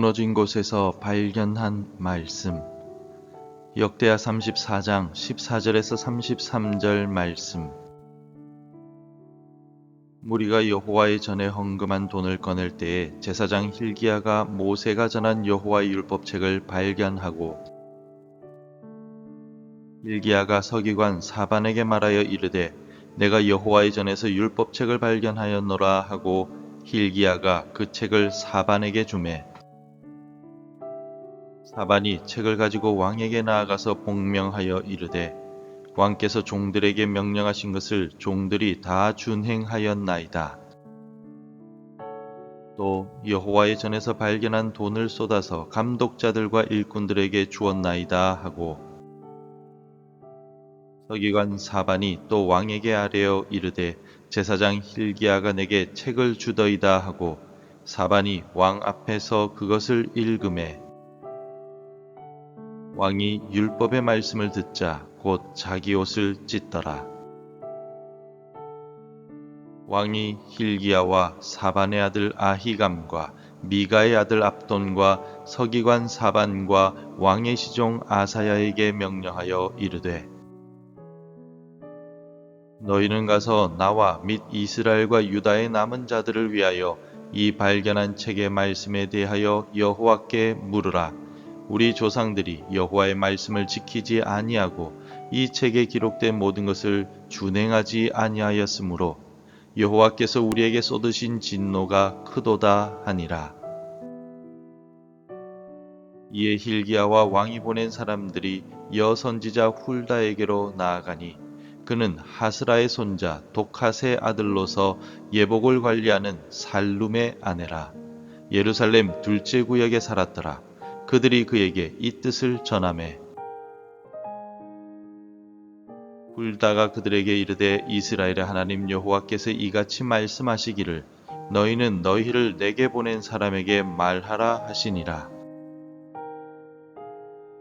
무너진 곳에서 발견한 말씀. 역대하 34장 14절에서 33절 말씀. 무리가 여호와의 전에 헌금한 돈을 꺼낼 때에 제사장 hil기야가 모세가 전한 여호와의 율법책을 발견하고 hil기야가 서기관 사반에게 말하여 이르되 내가 여호와의 전에서 율법책을 발견하였노라 하고 hil기야가 그 책을 사반에게 주매 사반이 책을 가지고 왕에게 나아가서 복명하여 이르되 왕께서 종들에게 명령하신 것을 종들이 다 준행하였나이다. 또 여호와의 전에서 발견한 돈을 쏟아서 감독자들과 일꾼들에게 주었나이다 하고 서기관 사반이 또 왕에게 아뢰어 이르되 제사장 hil기야가 내게 책을 주더이다 하고 사반이 왕 앞에서 그것을 읽음에 왕이 율법의 말씀을 듣자 곧 자기 옷을 찢더라. 왕이 hil기야와 사반의 아들 아히감과 미가의 아들 압돈과 서기관 사반과 왕의 시종 아사야에게 명령하여 이르되 너희는 가서 나와 및 이스라엘과 유다의 남은 자들을 위하여 이 발견한 책의 말씀에 대하여 여호와께 물으라. 우리 조상들이 여호와의 말씀을 지키지 아니하고 이 책에 기록된 모든 것을 준행하지 아니하였으므로 여호와께서 우리에게 쏟으신 진노가 크도다 하니라. 이에 hil기야와 왕이 보낸 사람들이 여선지자 훌다에게로 나아가니 그는 하스라의 손자 독핫의 아들로서 예복을 관리하는 살룸의 아내라. 예루살렘 둘째 구역에 살았더라. 그들이 그에게 이 뜻을 전하매 훌다가 그들에게 이르되 이스라엘의 하나님 여호와께서 이같이 말씀하시기를 너희는 너희를 내게 보낸 사람에게 말하라 하시니라.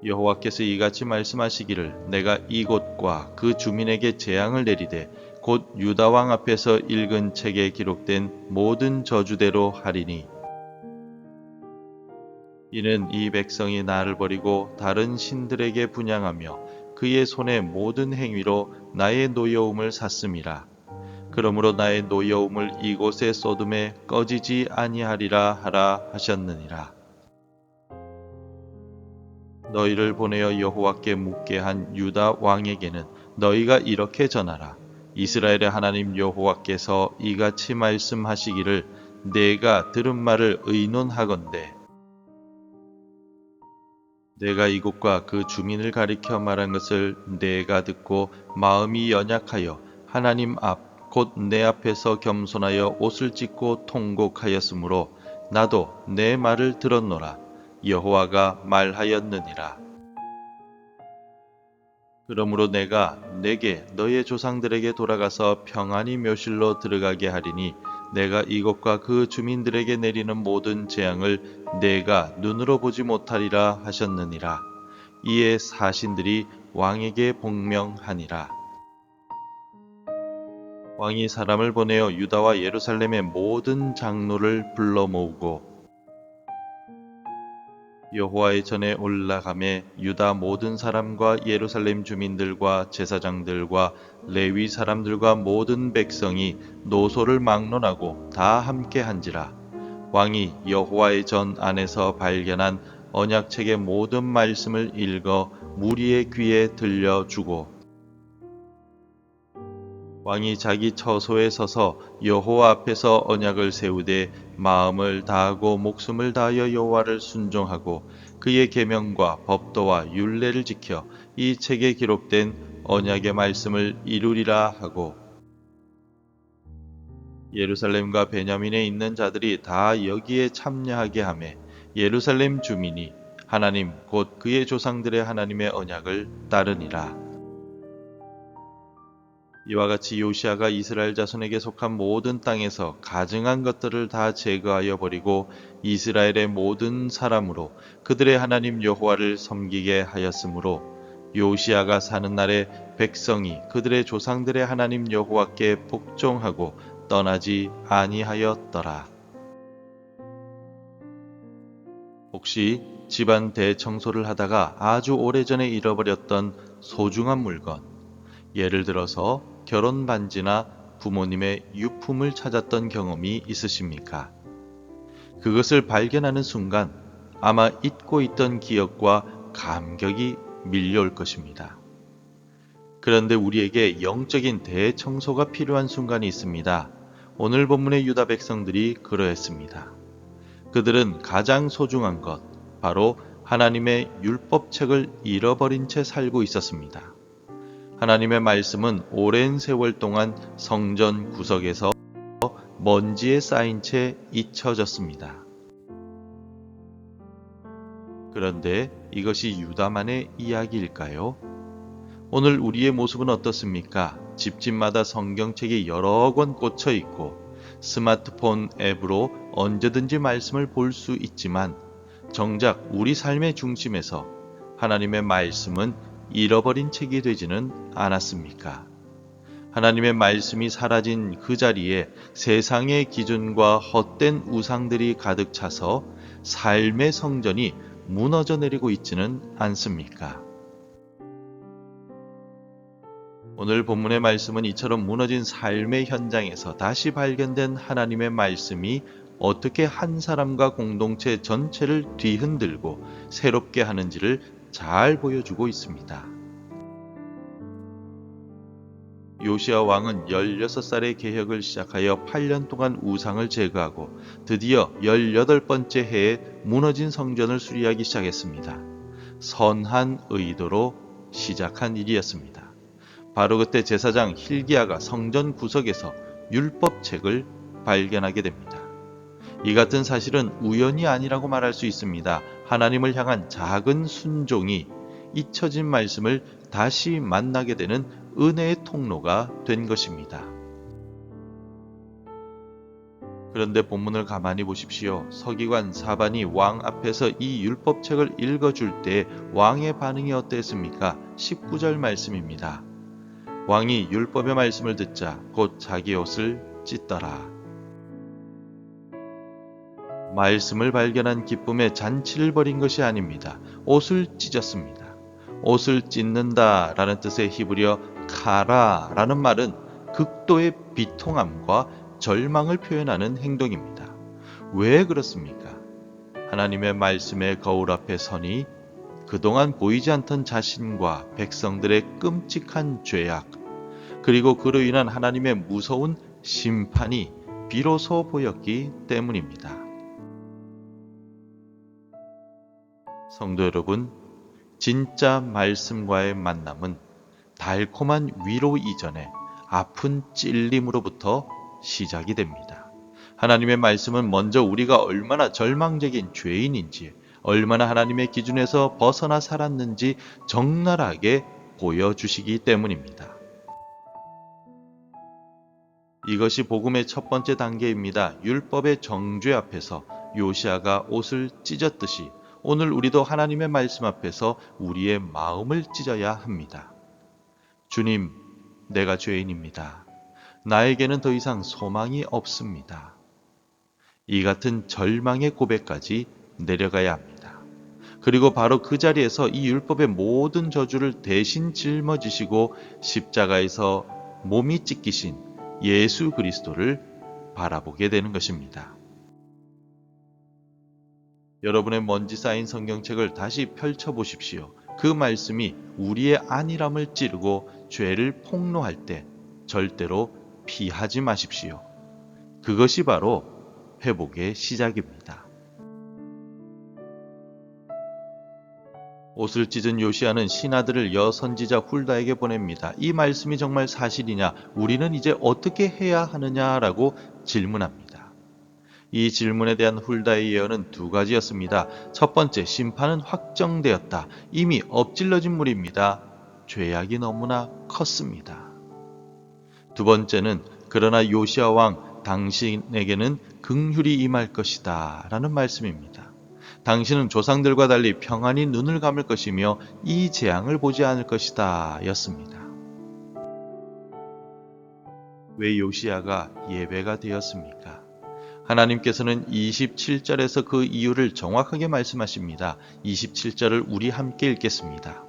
여호와께서 이같이 말씀하시기를 내가 이곳과 그 주민에게 재앙을 내리되 곧 유다 왕 앞에서 읽은 책에 기록된 모든 저주대로 하리니 이는 이 백성이 나를 버리고 다른 신들에게 분향하며 그의 손의 모든 행위로 나의 노여움을 샀음이라. 그러므로 나의 노여움을 이곳에 쏟음에 꺼지지 아니하리라 하라 하셨느니라. 너희를 보내어 여호와께 묻게 한 유다 왕에게는 너희가 이렇게 전하라. 이스라엘의 하나님 여호와께서 이같이 말씀하시기를 내가 들은 말을 의논하건대 내가 이곳과 그 주민을 가리켜 말한 것을 내가 듣고 마음이 연약하여 하나님 앞 곧 내 앞에서 겸손하여 옷을 찢고 통곡하였으므로 나도 내 말을 들었노라. 여호와가 말하였느니라. 그러므로 내가 내게 너의 조상들에게 돌아가서 평안히 묘실로 들어가게 하리니 내가 이곳과 그 주민들에게 내리는 모든 재앙을 내가 눈으로 보지 못하리라 하셨느니라. 이에 사신들이 왕에게 복명하니라. 왕이 사람을 보내어 유다와 예루살렘의 모든 장로를 불러 모으고 여호와의 전에 올라가매 유다 모든 사람과 예루살렘 주민들과 제사장들과 레위 사람들과 모든 백성이 노소를 막론하고 다 함께 한지라. 왕이 여호와의 전 안에서 발견한 언약책의 모든 말씀을 읽어 무리의 귀에 들려주고 왕이 자기 처소에 서서 여호와 앞에서 언약을 세우되 마음을 다하고 목숨을 다하여 여호와를 순종하고 그의 계명과 법도와 율례를 지켜 이 책에 기록된 언약의 말씀을 이루리라 하고 예루살렘과 베냐민에 있는 자들이 다 여기에 참여하게 하매 예루살렘 주민이 하나님 곧 그의 조상들의 하나님의 언약을 따르니라. 이와 같이 요시야가 이스라엘 자손에게 속한 모든 땅에서 가증한 것들을 다 제거하여 버리고 이스라엘의 모든 사람으로 그들의 하나님 여호와를 섬기게 하였으므로 요시야가 사는 날에 백성이 그들의 조상들의 하나님 여호와께 복종하고 떠나지 아니하였더라. 혹시 집안 대청소를 하다가 아주 오래전에 잃어버렸던 소중한 물건, 예를 들어서 결혼 반지나 부모님의 유품을 찾았던 경험이 있으십니까? 그것을 발견하는 순간 아마 잊고 있던 기억과 감격이 밀려올 것입니다. 그런데 우리에게 영적인 대청소가 필요한 순간이 있습니다. 오늘 본문의 유다 백성들이 그러했습니다. 그들은 가장 소중한 것, 바로 하나님의 율법책을 잃어버린 채 살고 있었습니다. 하나님의 말씀은 오랜 세월 동안 성전 구석에서 먼지에 쌓인 채 잊혀졌습니다. 그런데 이것이 유다만의 이야기일까요? 오늘 우리의 모습은 어떻습니까? 집집마다 성경책이 여러 권 꽂혀 있고 스마트폰 앱으로 언제든지 말씀을 볼 수 있지만 정작 우리 삶의 중심에서 하나님의 말씀은 잃어버린 책이 되지는 않았습니까? 하나님의 말씀이 사라진 그 자리에 세상의 기준과 헛된 우상들이 가득 차서 삶의 성전이 무너져 내리고 있지는 않습니까? 오늘 본문의 말씀은 이처럼 무너진 삶의 현장에서 다시 발견된 하나님의 말씀이 어떻게 한 사람과 공동체 전체를 뒤흔들고 새롭게 하는지를 잘 보여주고 있습니다. 요시야 왕은 16살의 개혁을 시작하여 8년 동안 우상을 제거하고 드디어 18번째 해에 무너진 성전을 수리하기 시작했습니다. 선한 의도로 시작한 일이었습니다. 바로 그때 제사장 hil기야가 성전 구석에서 율법책을 발견하게 됩니다. 이 같은 사실은 우연이 아니라고 말할 수 있습니다. 하나님을 향한 작은 순종이 잊혀진 말씀을 다시 만나게 되는 은혜의 통로가 된 것입니다. 그런데 본문을 가만히 보십시오. 서기관 사반이 왕 앞에서 이 율법책을 읽어줄 때 왕의 반응이 어땠습니까? 19절 말씀입니다. 왕이 율법의 말씀을 듣자 곧 자기 옷을 찢더라. 말씀을 발견한 기쁨에 잔치를 벌인 것이 아닙니다. 옷을 찢었습니다. 옷을 찢는다 라는 뜻의 히브리어 카라 라는 말은 극도의 비통함과 절망을 표현하는 행동입니다. 왜 그렇습니까? 하나님의 말씀의 거울 앞에 서니 그동안 보이지 않던 자신과 백성들의 끔찍한 죄악, 그리고 그로 인한 하나님의 무서운 심판이 비로소 보였기 때문입니다. 성도 여러분, 진짜 말씀과의 만남은 달콤한 위로 이전에 아픈 찔림으로부터 시작이 됩니다. 하나님의 말씀은 먼저 우리가 얼마나 절망적인 죄인인지, 얼마나 하나님의 기준에서 벗어나 살았는지 적나라하게 보여주시기 때문입니다. 이것이 복음의 첫 번째 단계입니다. 율법의 정죄 앞에서 요시야가 옷을 찢었듯이 오늘 우리도 하나님의 말씀 앞에서 우리의 마음을 찢어야 합니다. 주님, 내가 죄인입니다. 나에게는 더 이상 소망이 없습니다. 이 같은 절망의 고백까지 내려가야 합니다. 그리고 바로 그 자리에서 이 율법의 모든 저주를 대신 짊어지시고 십자가에서 몸이 찢기신 예수 그리스도를 바라보게 되는 것입니다. 여러분의 먼지 쌓인 성경책을 다시 펼쳐보십시오. 그 말씀이 우리의 안일함을 찌르고 죄를 폭로할 때 절대로 피하지 마십시오. 그것이 바로 회복의 시작입니다. 옷을 찢은 요시야는 신하들을 여선지자 훌다에게 보냅니다. 이 말씀이 정말 사실이냐? 우리는 이제 어떻게 해야 하느냐라고 질문합니다. 이 질문에 대한 훌다의 예언은 두 가지였습니다. 첫 번째, 심판은 확정되었다. 이미 엎질러진 물입니다. 죄악이 너무나 컸습니다. 두 번째는, 그러나 요시야 왕 당신에게는 긍휼이 임할 것이다 라는 말씀입니다. 당신은 조상들과 달리 평안히 눈을 감을 것이며 이 재앙을 보지 않을 것이다 였습니다. 왜 요시야가 예배가 되었습니까? 하나님께서는 27절에서 그 이유를 정확하게 말씀하십니다. 27절을 우리 함께 읽겠습니다.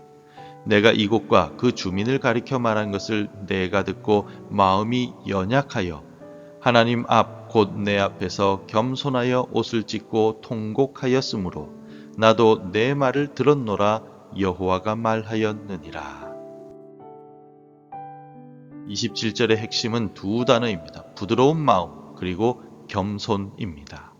내가 이곳과 그 주민을 가리켜 말한 것을 내가 듣고 마음이 연약하여 하나님 앞 곧 내 앞에서 겸손하여 옷을 찢고 통곡하였으므로 나도 내 말을 들었노라 여호와가 말하였느니라. 27절의 핵심은 두 단어입니다. 부드러운 마음 그리고 겸손입니다.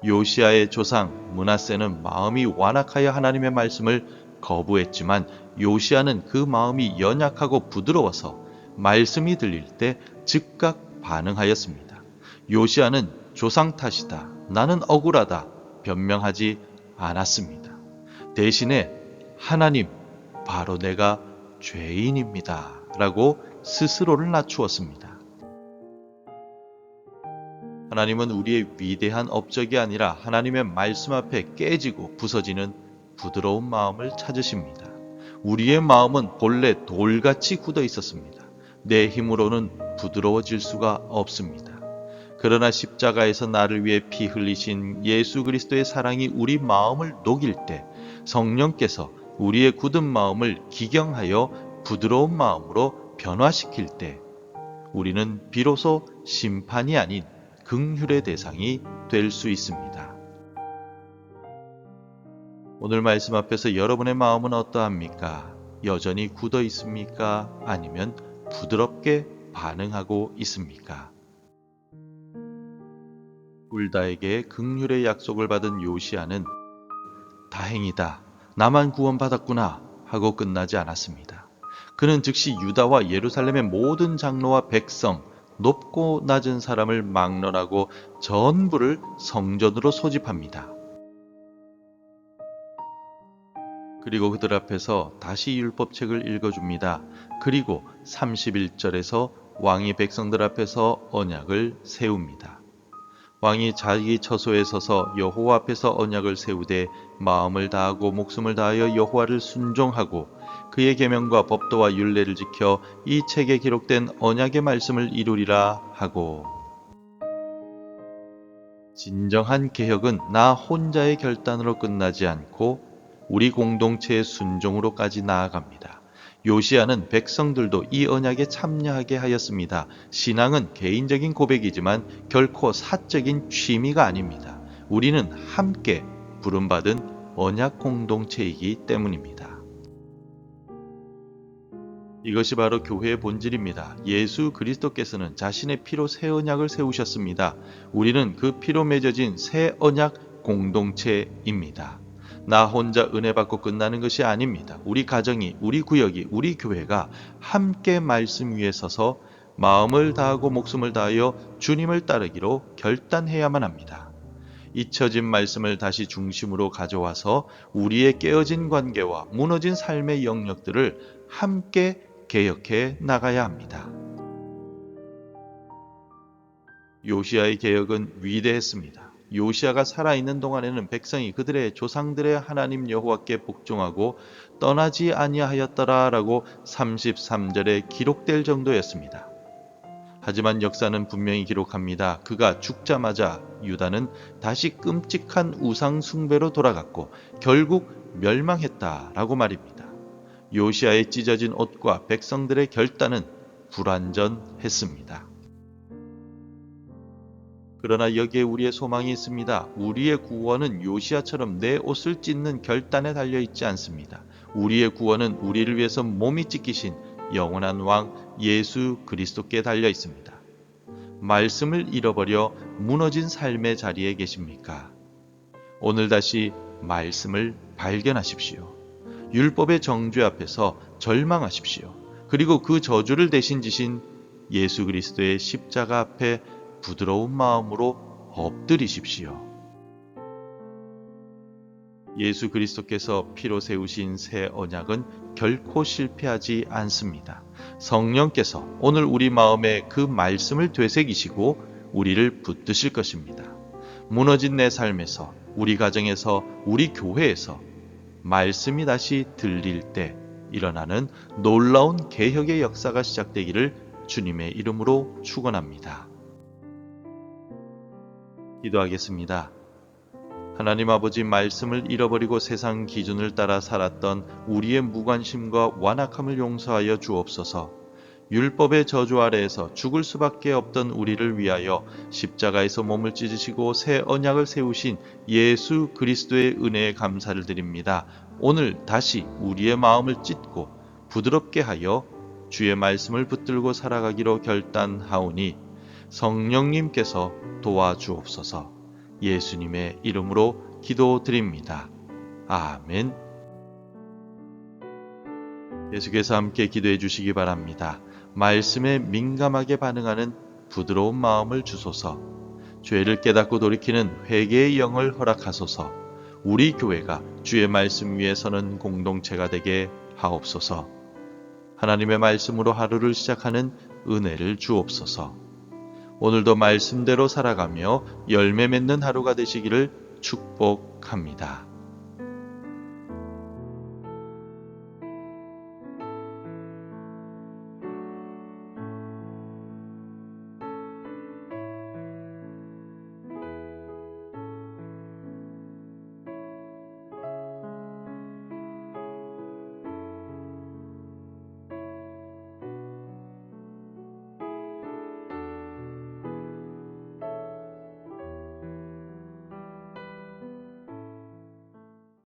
요시아의 조상 므낫세는 마음이 완악하여 하나님의 말씀을 거부했지만 요시아는 그 마음이 연약하고 부드러워서 말씀이 들릴 때 즉각 반응하였습니다. 요시아는 조상 탓이다, 나는 억울하다 변명하지 않았습니다. 대신에 하나님, 바로 내가 죄인입니다 라고 스스로를 낮추었습니다. 하나님은 우리의 위대한 업적이 아니라 하나님의 말씀 앞에 깨지고 부서지는 부드러운 마음을 찾으십니다. 우리의 마음은 본래 돌같이 굳어 있었습니다. 내 힘으로는 부드러워질 수가 없습니다. 그러나 십자가에서 나를 위해 피 흘리신 예수 그리스도의 사랑이 우리 마음을 녹일 때 성령께서 우리의 굳은 마음을 기경하여 부드러운 마음으로 변화시킬 때 우리는 비로소 심판이 아닌 긍휼의 대상이 될 수 있습니다. 오늘 말씀 앞에서 여러분의 마음은 어떠합니까? 여전히 굳어 있습니까? 아니면 부드럽게 반응하고 있습니까? 울다에게 긍휼의 약속을 받은 요시아는 다행이다, 나만 구원받았구나 하고 끝나지 않았습니다. 그는 즉시 유다와 예루살렘의 모든 장로와 백성, 높고 낮은 사람을 막론하고 전부를 성전으로 소집합니다. 그리고 그들 앞에서 다시 율법책을 읽어줍니다. 그리고 31절에서 왕이 백성들 앞에서 언약을 세웁니다. 왕이 자기 처소에 서서 여호와 앞에서 언약을 세우되 마음을 다하고 목숨을 다하여 여호와를 순종하고 그의 계명과 법도와 율례를 지켜 이 책에 기록된 언약의 말씀을 이루리라 하고. 진정한 개혁은 나 혼자의 결단으로 끝나지 않고 우리 공동체의 순종으로까지 나아갑니다. 요시아는 백성들도 이 언약에 참여하게 하였습니다. 신앙은 개인적인 고백이지만 결코 사적인 취미가 아닙니다. 우리는 함께 부름받은 언약 공동체이기 때문입니다. 이것이 바로 교회의 본질입니다. 예수 그리스도께서는 자신의 피로 새 언약을 세우셨습니다. 우리는 그 피로 맺어진 새 언약 공동체입니다. 나 혼자 은혜 받고 끝나는 것이 아닙니다. 우리 가정이, 우리 구역이, 우리 교회가 함께 말씀 위에 서서 마음을 다하고 목숨을 다하여 주님을 따르기로 결단해야만 합니다. 잊혀진 말씀을 다시 중심으로 가져와서 우리의 깨어진 관계와 무너진 삶의 영역들을 함께 개혁해 나가야 합니다. 요시아의 개혁은 위대했습니다. 요시아가 살아있는 동안에는 백성이 그들의 조상들의 하나님 여호와께 복종하고 떠나지 아니하였더라라고 33절에 기록될 정도였습니다. 하지만 역사는 분명히 기록합니다. 그가 죽자마자 유다는 다시 끔찍한 우상 숭배로 돌아갔고 결국 멸망했다라고 말입니다. 요시아의 찢어진 옷과 백성들의 결단은 불완전했습니다. 그러나 여기에 우리의 소망이 있습니다. 우리의 구원은 요시아처럼 내 옷을 찢는 결단에 달려있지 않습니다. 우리의 구원은 우리를 위해서 몸이 찢기신 영원한 왕 예수 그리스도께 달려있습니다. 말씀을 잃어버려 무너진 삶의 자리에 계십니까? 오늘 다시 말씀을 발견하십시오. 율법의 정죄 앞에서 절망하십시오. 그리고 그 저주를 대신 지신 예수 그리스도의 십자가 앞에 부드러운 마음으로 엎드리십시오. 예수 그리스도께서 피로 세우신 새 언약은 결코 실패하지 않습니다. 성령께서 오늘 우리 마음에 그 말씀을 되새기시고 우리를 붙드실 것입니다. 무너진 내 삶에서, 우리 가정에서, 우리 교회에서 말씀이 다시 들릴 때 일어나는 놀라운 개혁의 역사가 시작되기를 주님의 이름으로 축원합니다. 기도하겠습니다. 하나님 아버지, 말씀을 잃어버리고 세상 기준을 따라 살았던 우리의 무관심과 완악함을 용서하여 주옵소서. 율법의 저주 아래에서 죽을 수밖에 없던 우리를 위하여 십자가에서 몸을 찢으시고 새 언약을 세우신 예수 그리스도의 은혜에 감사를 드립니다. 오늘 다시 우리의 마음을 찢고 부드럽게 하여 주의 말씀을 붙들고 살아가기로 결단하오니 성령님께서 도와주옵소서. 예수님의 이름으로 기도드립니다. 아멘. 계속해서 함께 기도해 주시기 바랍니다. 말씀에 민감하게 반응하는 부드러운 마음을 주소서. 죄를 깨닫고 돌이키는 회개의 영을 허락하소서. 우리 교회가 주의 말씀 위에 서는 공동체가 되게 하옵소서. 하나님의 말씀으로 하루를 시작하는 은혜를 주옵소서. 오늘도 말씀대로 살아가며 열매 맺는 하루가 되시기를 축복합니다.